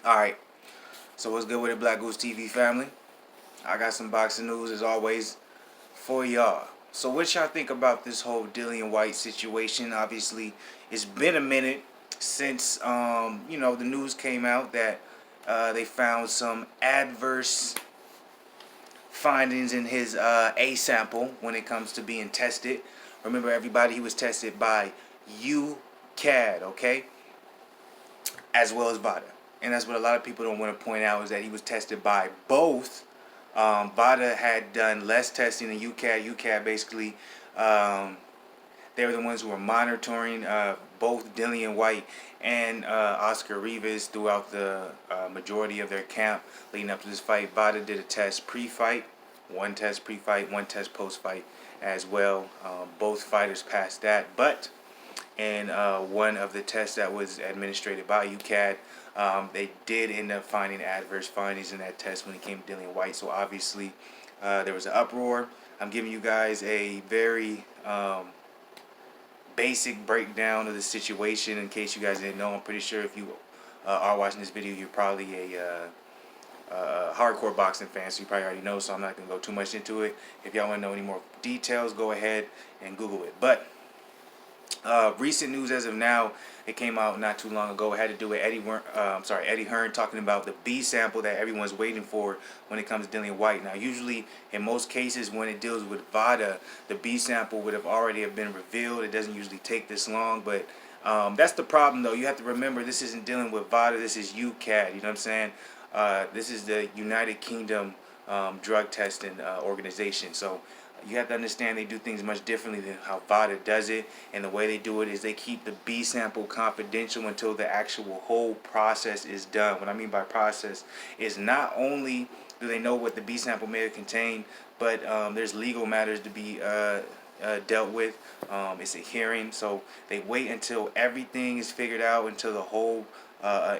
Alright, so what's good with the Black Goose TV family? I got some boxing news as always for y'all. So what y'all think about this whole Dillian Whyte situation? Obviously, it's been a minute since the news came out that they found some adverse findings in his A sample when it comes to being tested. Remember, everybody, he was tested by Ukad, okay? As well as Vada. And that's what a lot of people don't want to point out, is that he was tested by both. Vada had done less testing than Ukad. Ukad basically, they were the ones who were monitoring both Dillian Whyte and Oscar Rivas throughout the majority of their camp leading up to this fight. Vada did a test pre-fight, one test pre-fight, one test post-fight as well. Both fighters passed that, but in one of the tests that was administered by Ukad, they did end up finding adverse findings in that test when it came to Dillian Whyte. So obviously, there was an uproar. I'm giving you guys a very basic breakdown of the situation in case you guys didn't know. I'm pretty sure if you are watching this video, you're probably a hardcore boxing fan, so you probably already know, so I'm not going to go too much into it. If y'all want to know any more details, go ahead and Google it. But recent news as of now, it came out not too long ago. It had to do with Eddie Hearn talking about the B sample that everyone's waiting for when it comes to Dillian Whyte. Now, usually, in most cases, when it deals with Vada, the B sample would have already have been revealed. It doesn't usually take this long, but that's the problem, though. You have to remember, this isn't dealing with Vada. This is UCAD. You know what I'm saying? This is the United Kingdom drug testing organization. So you have to understand they do things much differently than how Vada does it. And the way they do it is they keep the B sample confidential until the actual whole process is done. What I mean by process is not only do they know what the B sample may have contained, but there's legal matters to be dealt with. It's a hearing, so they wait until everything is figured out, until the whole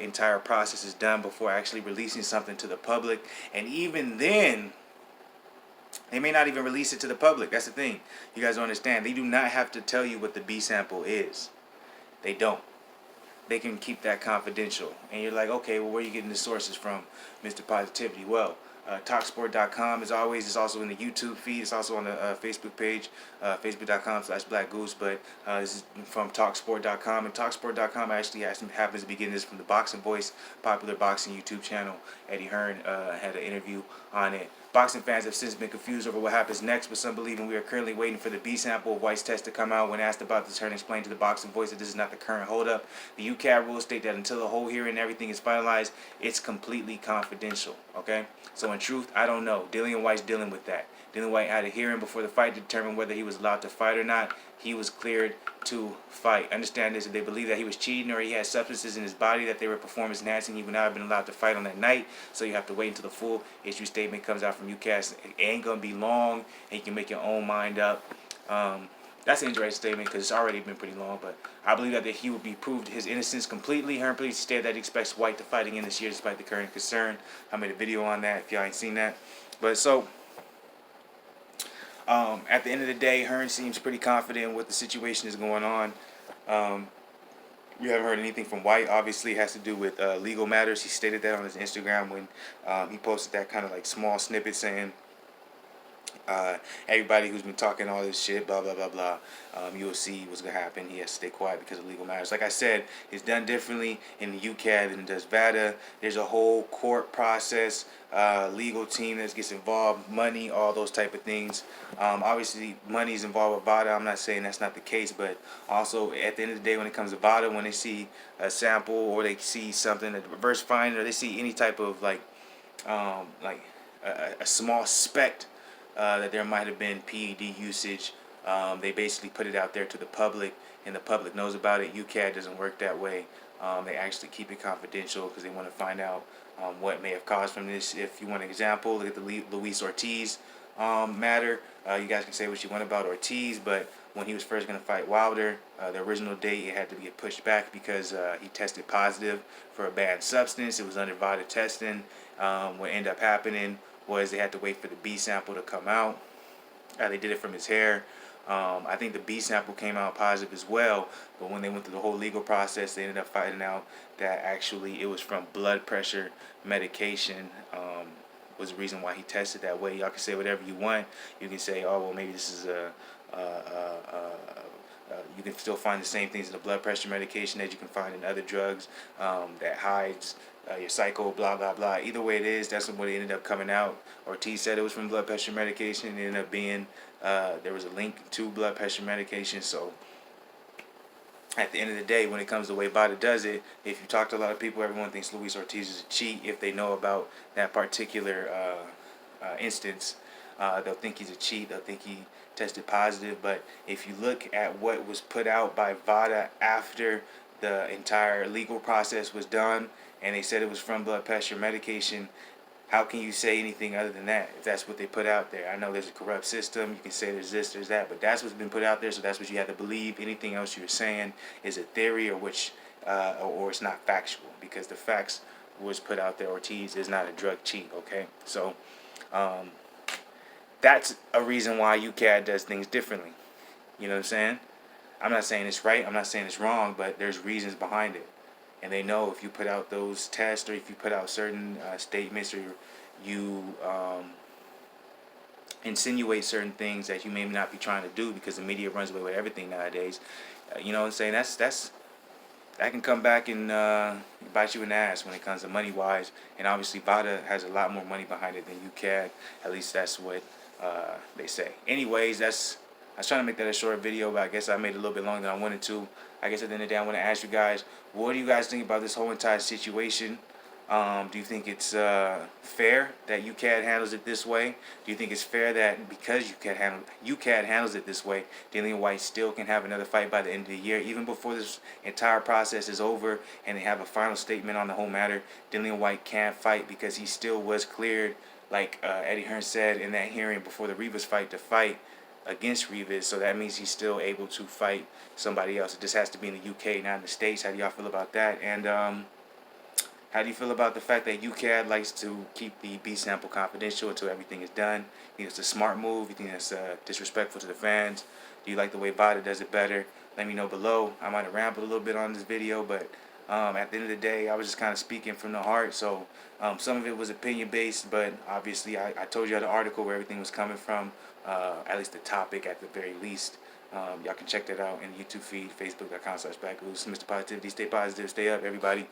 entire process is done before actually releasing something to the public. And even then, they may not even release it to the public. That's the thing. You guys don't understand. They do not have to tell you what the B sample is. They don't. They can keep that confidential. And you're like, okay, well, where are you getting the sources from, Mr. Positivity? Well, talksport.com, as always, is also in the YouTube feed. It's also on the Facebook page, facebook.com/blackgoose. But this is from talksport.com. And talksport.com actually happens to be getting this from the Boxing Voice, popular boxing YouTube channel. Eddie Hearn had an interview on it. Boxing fans have since been confused over what happens next, with some believing we are currently waiting for the B sample of Whyte's test to come out. When asked about this, Hearn explained to the Boxing Voice that this is not the current holdup. The UCAD rules state that until the whole hearing and everything is finalized, it's completely confidential. Okay? So in truth, I don't know. Dillian Whyte's dealing with that. Dillian Whyte had a hearing before the fight to determine whether he was allowed to fight or not. He was cleared to fight. Understand this: if they believe that he was cheating or he had substances in his body that they were performance enhancing, he would not have been allowed to fight on that night. So you have to wait until the full issue statement comes out from UCAS. It ain't gonna be long, and you can make your own mind up. That's an interesting statement because it's already been pretty long, but I believe that he would be proved his innocence completely. Hearn stated that he expects Whyte to fight again this year despite the current concern. I made a video on that if y'all ain't seen that. But so, at the end of the day, Hearn seems pretty confident in what the situation is going on. You haven't heard anything from Whyte. Obviously, it has to do with legal matters. He stated that on his Instagram when he posted that kind of like small snippet saying, everybody who's been talking all this shit, blah, blah, blah, blah, you'll see what's going to happen. He has to stay quiet because of legal matters. Like I said, it's done differently in the UCAD than it does VADA. There's a whole court process, legal team that gets involved, money, all those type of things. Obviously, money is involved with VADA. I'm not saying that's not the case, but also at the end of the day, when it comes to VADA, when they see a sample or they see something, a reverse find, or they see any type of like a small speck that there might have been PED usage, they basically put it out there to the public, and the public knows about it. UCAD doesn't work that way. They actually keep it confidential because they want to find out what may have caused from this. If you want an example, look at the Luis Ortiz matter. You guys can say what you want about Ortiz, but when he was first going to fight Wilder, the original date, it had to be pushed back because he tested positive for a banned substance. It was under VADA testing. What ended up happening was they had to wait for the B sample to come out. They did it from his hair. I think the B sample came out positive as well, but when they went through the whole legal process, they ended up finding out that actually it was from blood pressure medication. Was the reason why he tested that way. Y'all can say whatever you want. You can say, oh well, maybe this is you can still find the same things in the blood pressure medication that you can find in other drugs that hides your cycle, blah blah blah. Either way it is, that's what it ended up coming out. Ortiz said it was from blood pressure medication. It ended up being there was a link to blood pressure medication. So at the end of the day, when it comes to the way Vada does it, if you talk to a lot of people, everyone thinks Luis Ortiz is a cheat if they know about that particular instance. They'll think he's a cheat. They'll think he tested positive. But if you look at what was put out by Vada after the entire legal process was done, and they said it was from blood pressure medication, how can you say anything other than that if that's what they put out there? I know there's a corrupt system. You can say there's this, there's that, but that's what's been put out there, so that's what you have to believe. Anything else you're saying is a theory or it's not factual, because the facts was put out there. Ortiz is not a drug cheat, okay? So that's a reason why Ukad does things differently. You know what I'm saying? I'm not saying it's right. I'm not saying it's wrong, but there's reasons behind it. And they know if you put out those tests or if you put out certain statements or you insinuate certain things that you may not be trying to do, because the media runs away with everything nowadays. You know what I'm saying? That can come back and bite you in the ass when it comes to money wise. And obviously Vada has a lot more money behind it than Ukad. At least that's what they say. Anyways, I was trying to make that a short video, but I guess I made it a little bit longer than I wanted to. I guess at the end of the day, I want to ask you guys, what do you guys think about this whole entire situation? Do you think it's fair that Ukad handles it this way? Do you think it's fair that because Ukad handles it this way, Dillian Whytes still can have another fight by the end of the year, even before this entire process is over and they have a final statement on the whole matter? Dillian Whytes can fight because he still was cleared, like Eddie Hearn said in that hearing before the Rivas fight, to fight against Rivas, so that means he's still able to fight somebody else. It just has to be in the UK, not in the States. How do y'all feel about that? And how do you feel about the fact that Ukad likes to keep the B sample confidential until everything is done? You think it's a smart move? You think it's disrespectful to the fans? Do you like the way Vada does it better? Let me know below. I might have rambled a little bit on this video, but at the end of the day, I was just kind of speaking from the heart. So some of it was opinion based, but obviously I told you the article where everything was coming from, at least the topic at the very least. Y'all can check that out in the YouTube feed, facebook.com/BLAKGOOSE. Mr. Positivity, stay positive, stay up, everybody.